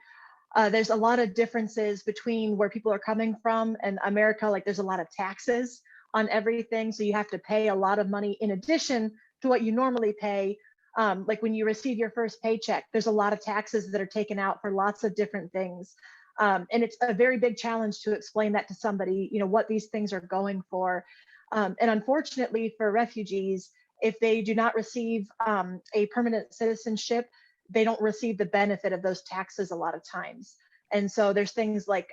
There's a lot of differences between where people are coming from and America. Like there's a lot of taxes on everything. So you have to pay a lot of money in addition to what you normally pay. Like when you receive your first paycheck, there's a lot of taxes that are taken out for lots of different things. And it's a very big challenge to explain that to somebody, you know, what these things are going for. And unfortunately for refugees, if they do not receive a permanent citizenship, they don't receive the benefit of those taxes a lot of times. And so there's things like,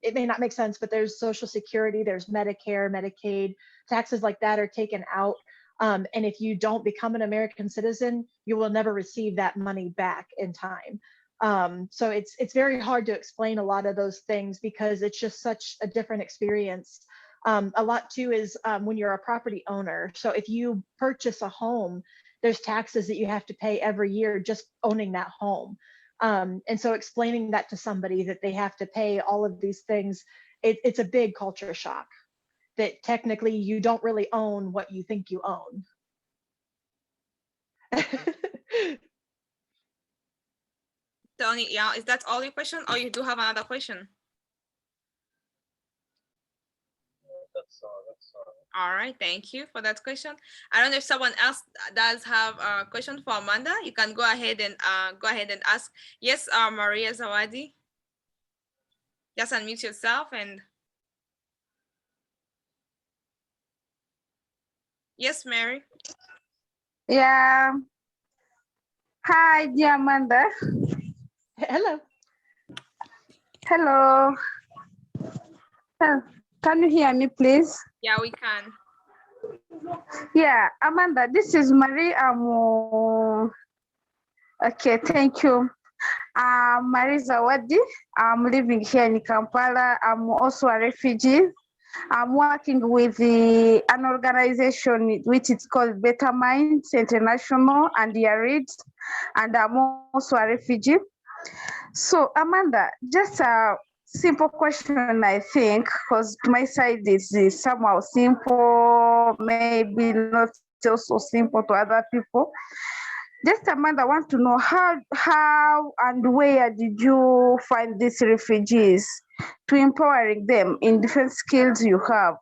it may not make sense, but there's Social Security, there's Medicare, Medicaid, taxes like that are taken out. And if you don't become an American citizen, you will never receive that money back in time. So it's very hard to explain a lot of those things because it's just such a different experience. A lot too is when you're a property owner. So if you purchase a home, there's taxes that you have to pay every year just owning that home. And so explaining that to somebody that they have to pay all of these things, it's a big culture shock that technically you don't really own what you think you own. Tony, yeah, is that all your question or you do have another question? That's all. All right, thank you for that question. I don't know if someone else does have a question for Amanda. You can go ahead and ask. Yes, Maria Zawadi. Just unmute yourself and. Yes, Mary. Yeah. Hi, dear Amanda. Hello. Hello. Can you hear me, please? Yeah, we can. Yeah, Amanda, this is Marie. Okay, thank you. Marie Zawadi. I'm living here in Kampala. I'm also a refugee. I'm working with an organization which is called Better Minds International and Yarid, and I'm also a refugee. So Amanda, just a simple question, I think, because my side is somehow simple, maybe not so simple to other people. Just Amanda, I want to know how and where did you find these refugees to empowering them in different skills you have?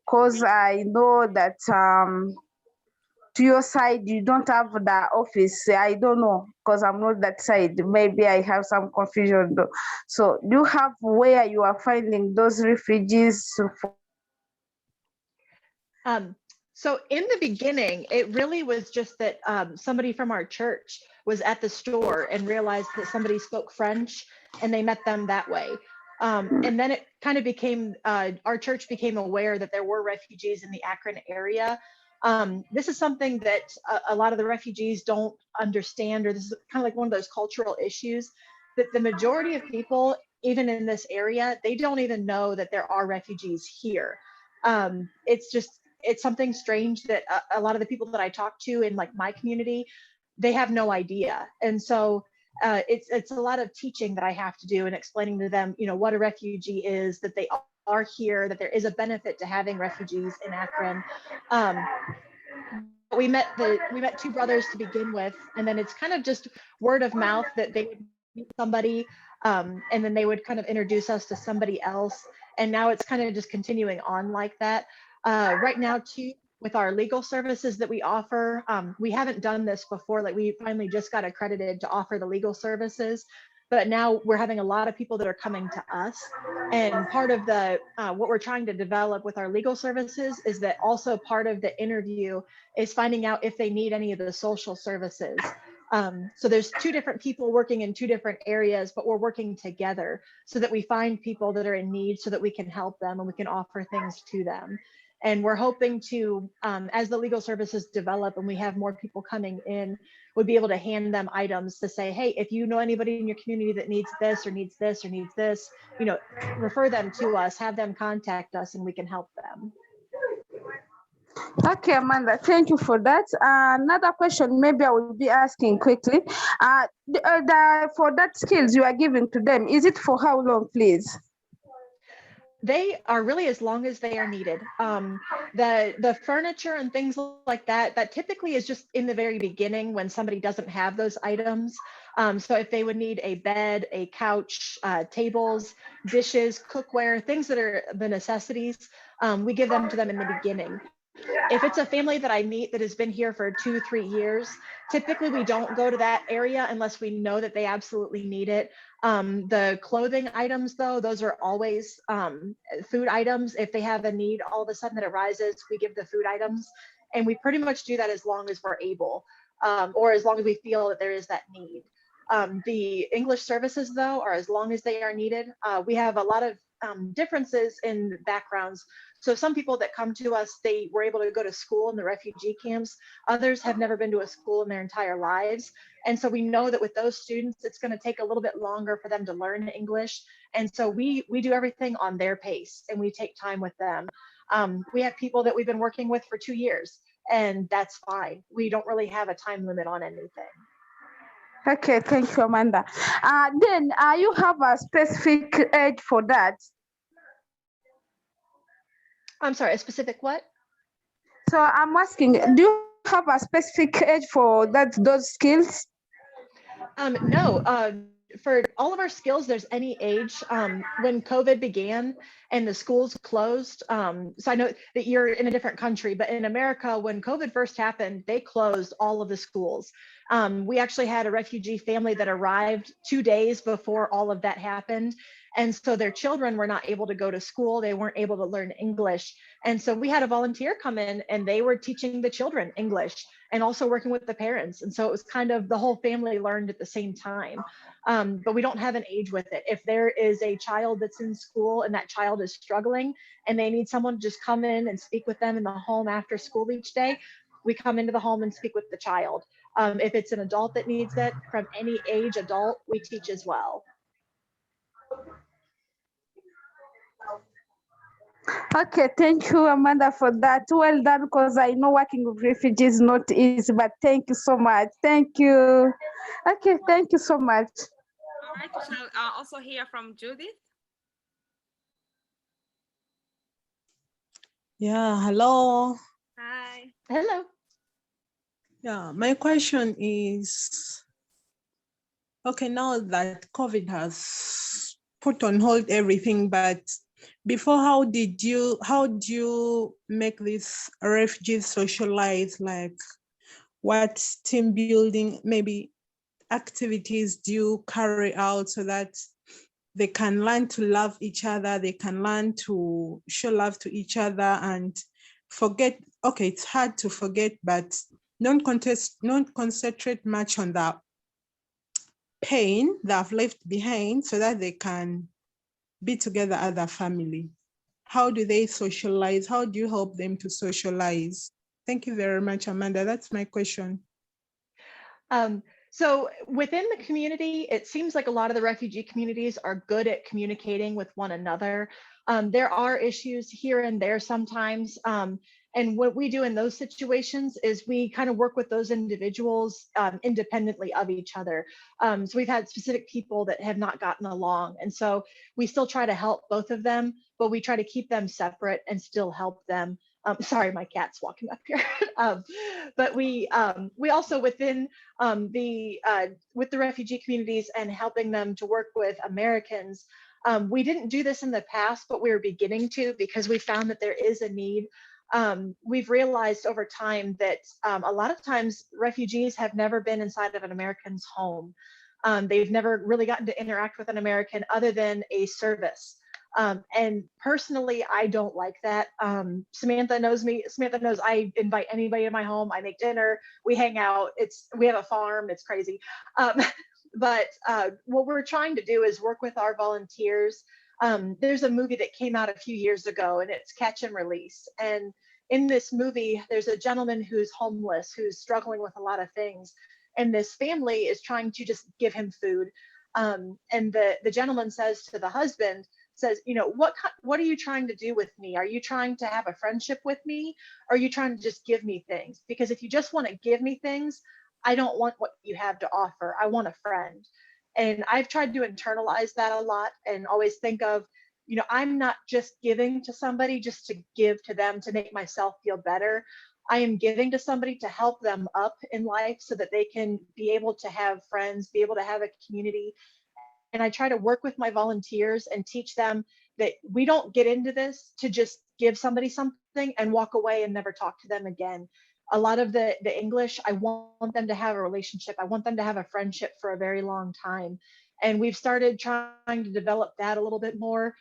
Because I know that to your side, you don't have the office. I don't know, because I'm not that side. Maybe I have some confusion though. So do you have where you are finding those refugees? So in the beginning, it really was just that somebody from our church was at the store and realized that somebody spoke French and they met them that way. And then it kind of became, our church became aware that there were refugees in the Akron area. This is something that a lot of the refugees don't understand, or this is kind of like one of those cultural issues that the majority of people, even in this area, they don't even know that there are refugees here. It's something strange that a lot of the people that I talk to in like my community, they have no idea. And so it's a lot of teaching that I have to do and explaining to them, you know, what a refugee is, that they are here, that there is a benefit to having refugees in Akron. We met two brothers to begin with, and then it's kind of just word of mouth that they would meet somebody, and then they would kind of introduce us to somebody else, and now it's kind of just continuing on like that. Right now too, with our legal services that we offer, we haven't done this before. Like, we finally just got accredited to offer the legal services, but now we're having a lot of people that are coming to us. And part of the what we're trying to develop with our legal services is that also part of the interview is finding out if they need any of the social services. So there's two different people working in two different areas, but we're working together so that we find people that are in need so that we can help them and we can offer things to them. And we're hoping to, as the legal services develop and we have more people coming in, we'll be able to hand them items to say, hey, if you know anybody in your community that needs this or needs this or needs this, you know, refer them to us, have them contact us, and we can help them. Okay, Amanda, thank you for that. Another question, maybe I will be asking quickly. For that skills you are giving to them, is it for how long, please? They are really as long as they are needed. The furniture and things like that, that typically is just in the very beginning when somebody doesn't have those items. So if they would need a bed, a couch, tables, dishes, cookware, things that are the necessities, we give them to them in the beginning. If it's a family that I meet that has been here for 2-3 years, typically we don't go to that area unless we know that they absolutely need it. The clothing items, though, those are always food items. If they have a need all of a sudden that arises, we give the food items. And we pretty much do that as long as we're able, or as long as we feel that there is that need. The English services, though, are as long as they are needed. We have a lot of differences in backgrounds. So some people that come to us, they were able to go to school in the refugee camps. Others have never been to a school in their entire lives. And so we know that with those students, it's going to take a little bit longer for them to learn English. And so we do everything on their pace and we take time with them. We have people that we've been working with for 2 years, and that's fine. We don't really have a time limit on anything. Okay, thank you, Amanda. Then you have a specific age for that? I'm sorry, a specific what? So I'm asking, do you have a specific age for those skills? No, for all of our skills, there's any age. When COVID began and the schools closed, so I know that you're in a different country, but in America, when COVID first happened, they closed all of the schools. We actually had a refugee family that arrived 2 days before all of that happened. And so their children were not able to go to school. They weren't able to learn English. And so we had a volunteer come in and they were teaching the children English and also working with the parents. And so it was kind of the whole family learned at the same time. But we don't have an age with it. If there is a child that's in school and that child is struggling and they need someone to just come in and speak with them in the home after school each day, we come into the home and speak with the child. If it's an adult that needs that, from any age adult, we teach as well. Okay, thank you, Amanda, for that. Well done, because I know working with refugees is not easy, but thank you so much. Thank you. Okay, thank you so much. All right, we shall also hear from Judith. Yeah, hello. Hi. Hello. Yeah, my question is, okay, now that COVID has put on hold everything, but before, how do you make this refugees socialize? Like, what team building, maybe activities do you carry out so that they can learn to love each other, they can learn to show love to each other and forget, okay, it's hard to forget, but don't concentrate much on the pain they have left behind so that they can be together as a family. How do they socialize? How do you help them to socialize? Thank you very much, Amanda. That's my question. So within the community, it seems like a lot of the refugee communities are good at communicating with one another. There are issues here and there sometimes. And what we do in those situations is we kind of work with those individuals independently of each other. So we've had specific people that have not gotten along. And so we still try to help both of them, but we try to keep them separate and still help them. Sorry, my cat's walking up here. But we also within with the refugee communities and helping them to work with Americans. We didn't do this in the past, but we're beginning to because we found that there is a need. We've realized over time that a lot of times refugees have never been inside of an American's home. They've never really gotten to interact with an American other than a service. And personally, I don't like that. Samantha knows me. Samantha knows I invite anybody to my home. I make dinner. We hang out. We have a farm. It's crazy. But what we're trying to do is work with our volunteers. There's a movie that came out a few years ago, and it's Catch and Release. And in this movie, there's a gentleman who's homeless, who's struggling with a lot of things. And this family is trying to just give him food. And the gentleman says to the husband, says, what are you trying to do with me? Are you trying to have a friendship with me? Or are you trying to just give me things? Because if you just want to give me things, I don't want what you have to offer. I want a friend. And I've tried to internalize that a lot and always think of, I'm not just giving to somebody just to give to them to make myself feel better. I am giving to somebody to help them up in life so that they can be able to have friends, be able to have a community. And I try to work with my volunteers and teach them that we don't get into this to just give somebody something and walk away and never talk to them again. A lot of the English, I want them to have a relationship. I want them to have a friendship for a very long time. And we've started trying to develop that a little bit more.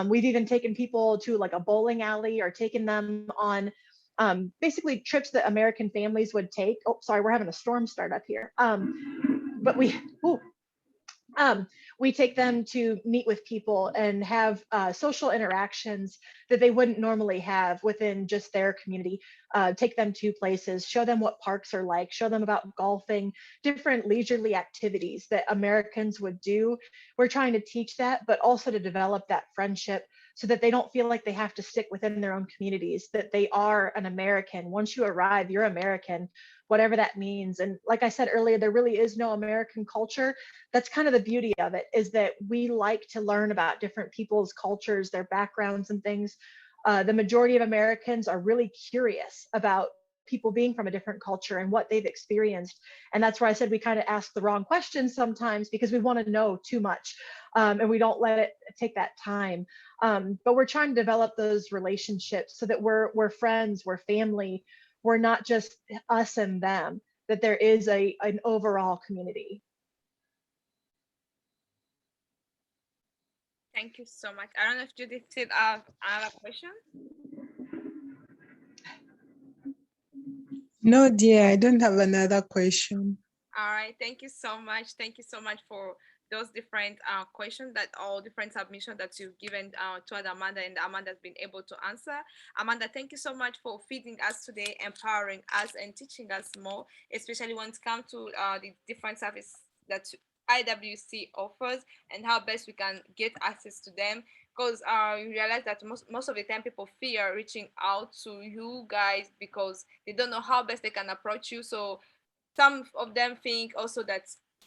We've even taken people to like a bowling alley or taken them on basically trips that American families would take. Oh, sorry, we're having a storm start up here. But we take them to meet with people and have social interactions that they wouldn't normally have within just their community. Take them to places, show them what parks are like, show them about golfing, different leisurely activities that Americans would do. We're trying to teach that, but also to develop that friendship so that they don't feel like they have to stick within their own communities, that they are an American. Once you arrive, you're American, whatever that means. And like I said earlier, there really is no American culture. That's kind of the beauty of it, is that we like to learn about different people's cultures, their backgrounds and things. The majority of Americans are really curious about people being from a different culture and what they've experienced. And that's where I said we kind of ask the wrong questions sometimes because we want to know too much, and we don't let it take that time. But we're trying to develop those relationships so that we're friends, we're family, we're not just us and them, that there is an overall community. Thank you so much. I don't know if Judith still have another question. No, dear, I don't have another question. All right, thank you so much. Thank you so much for those different questions, that all different submissions that you've given to Amanda, and Amanda's been able to answer. Amanda, thank you so much for feeding us today, empowering us and teaching us more, especially when it comes to the different services that IWC offers and how best we can get access to them. Because you realize that most of the time people fear reaching out to you guys because they don't know how best they can approach you. So some of them think also that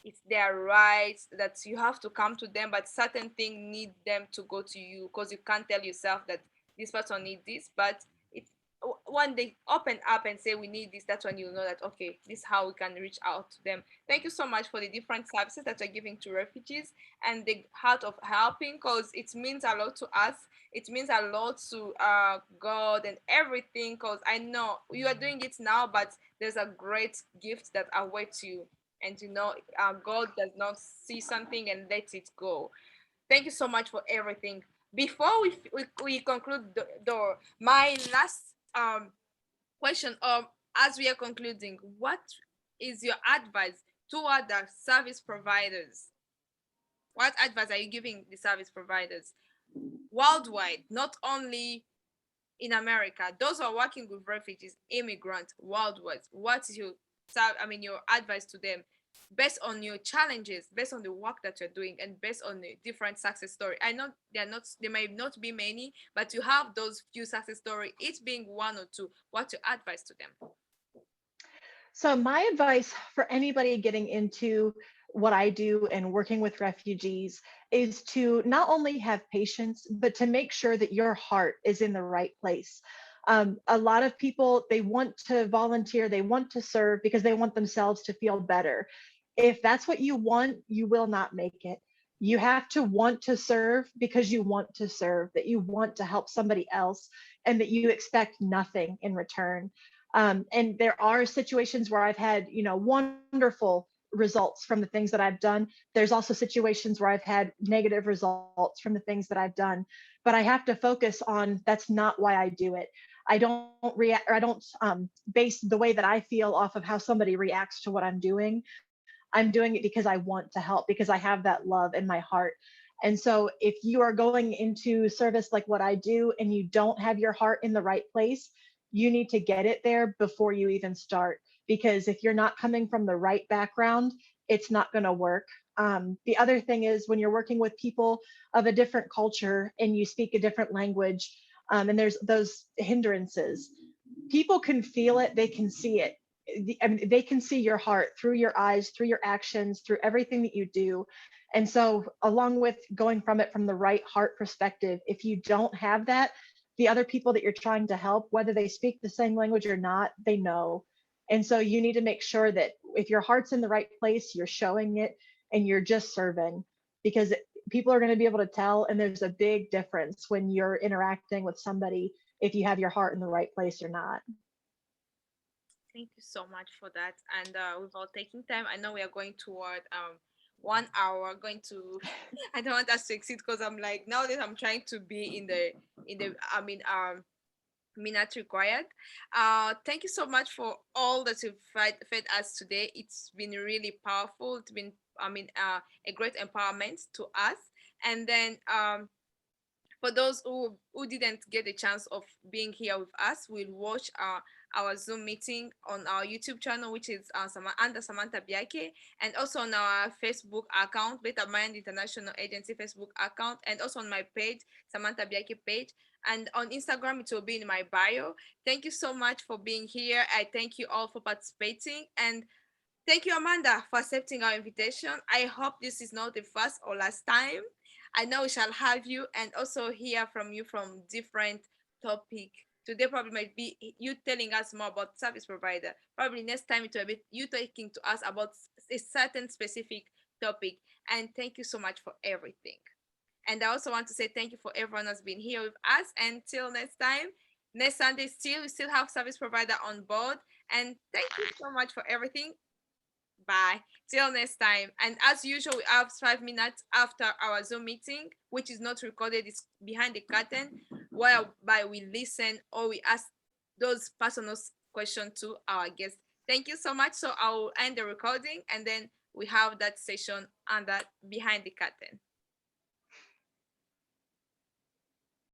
it's their right, that you have to come to them, but certain things need them to go to you because you can't tell yourself that this person needs this. But it, when they open up and say we need this, that's when you know that, okay, this is how we can reach out to them. Thank you so much for the different services that you're giving to refugees and the heart of helping, because it means a lot to us. It means a lot to God and everything, because I know you are doing it now, but there's a great gift that awaits you. And God does not see something and let it go. Thank you so much for everything. Before we conclude my last question, as we are concluding, what is your advice toward the service providers? What advice are you giving the service providers worldwide, not only in America, those who are working with refugees, immigrants worldwide? What is your advice to them based on your challenges, based on the work that you're doing, and based on the different success story. I know there may not be many, but you have those few success story, each being one or two. What's your advice to them? So my advice for anybody getting into what I do and working with refugees is to not only have patience, but to make sure that your heart is in the right place. A lot of people, they want to volunteer, they want to serve because they want themselves to feel better. If that's what you want, you will not make it. You have to want to serve because you want to serve, that you want to help somebody else, and that you expect nothing in return. And there are situations where I've had, wonderful results from the things that I've done. There's also situations where I've had negative results from the things that I've done. But I have to focus on that's not why I do it. I don't react, or I don't base the way that I feel off of how somebody reacts to what I'm doing. I'm doing it because I want to help, because I have that love in my heart. And so if you are going into service like what I do and you don't have your heart in the right place, you need to get it there before you even start. Because if you're not coming from the right background, it's not going to work. The other thing is when you're working with people of a different culture and you speak a different language, and there's those hindrances, people can feel it, they can see it. I mean, they can see your heart through your eyes, through your actions, through everything that you do. And so, along with going from it from the right heart perspective, if you don't have that, the other people that you're trying to help, whether they speak the same language or not, they know. And so, you need to make sure that if your heart's in the right place, you're showing it and you're just serving, because people are going to be able to tell. And there's a big difference when you're interacting with somebody if you have your heart in the right place or not. Thank you so much for that. And without taking time, I know we are going toward 1 hour. Going to, I don't want us to exceed because I'm like nowadays I'm trying to be in the minute required. Thank you so much for all that you've fed us today. It's been really powerful. It's been a great empowerment to us. And then for those who didn't get the chance of being here with us, we'll watch our Zoom meeting on our YouTube channel, which is under Samantha Biake, and also on our Facebook account, Better Mind International Agency Facebook account, and also on my page, Samantha Biake page. And on Instagram, it will be in my bio. Thank you so much for being here. I thank you all for participating. And thank you, Amanda, for accepting our invitation. I hope this is not the first or last time. I know we shall have you and also hear from you from different topic. Today probably might be you telling us more about service provider. Probably next time it will be you talking to us about a certain specific topic. And thank you so much for everything. And I also want to say thank you for everyone who's been here with us. Until next time, next Sunday we still have service provider on board. And thank you so much for everything. Bye. Till next time. And as usual, we have 5 minutes after our Zoom meeting, which is not recorded, it's behind the curtain, whereby we listen or we ask those personal questions to our guests. Thank you so much. So I will end the recording and then we have that session under behind the curtain.